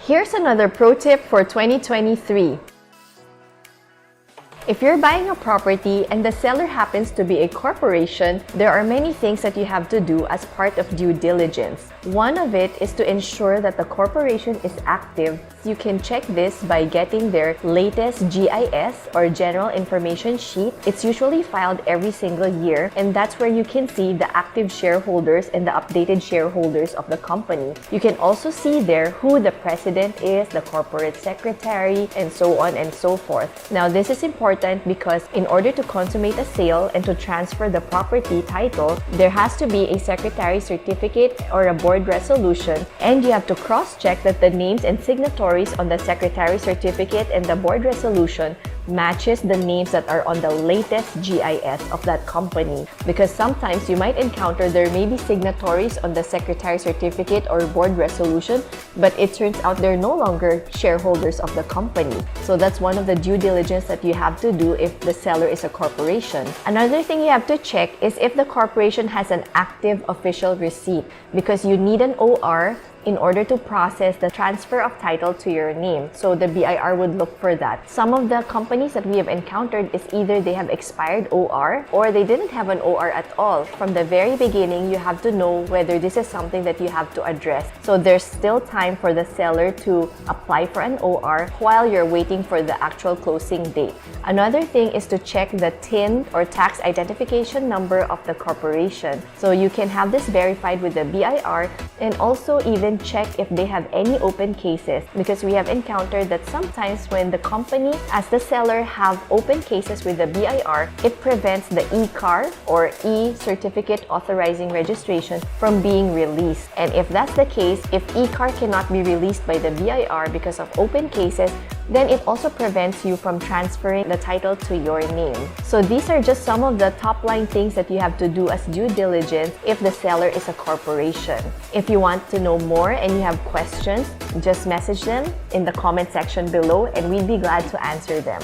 Here's another pro tip for 2023. If you're buying a property and the seller happens to be a corporation, there are many things that you have to do as part of due diligence. One of it is to ensure that the corporation is active. You can check this by getting their latest GIS or General Information Sheet. It's usually filed every single year, and that's where you can see the active shareholders and the updated shareholders of the company. You can also see there who the president is, the corporate secretary, and so on and so forth. Now, this is important because in order to consummate a sale and to transfer the property title, there has to be a secretary certificate or a board resolution, and you have to cross-check that the names and signatories on the secretary certificate and the board resolution matches the names that are on the latest GIS of that company. Because sometimes you might encounter there may be signatories on the secretary certificate or board resolution, but it turns out they're no longer shareholders of the company. So that's one of the due diligence that you have to do if the seller is a corporation. Another thing you have to check is if the corporation has an active official receipt, because you need an OR in order to process the transfer of title to your name. So the BIR would look for that. Some of the companies that we have encountered is either they have expired OR or they didn't have an OR at all. From the very beginning, you have to know whether this is something that you have to address. So there's still time for the seller to apply for an OR while you're waiting for the actual closing date. Another thing is to check the TIN or tax identification number of the corporation. So you can have this verified with the BIR, and also even check if they have any open cases, because we have encountered that sometimes when the company as the seller have open cases with the BIR, it prevents the e-CAR or e-certificate authorizing registration from being released. And if that's the case, if e-CAR cannot be released by the BIR because of open cases, then it also prevents you from transferring the title to your name. So these are just some of the top line things that you have to do as due diligence if the seller is a corporation. If you want to know more and you have questions, just message them in the comment section below and we'd be glad to answer them.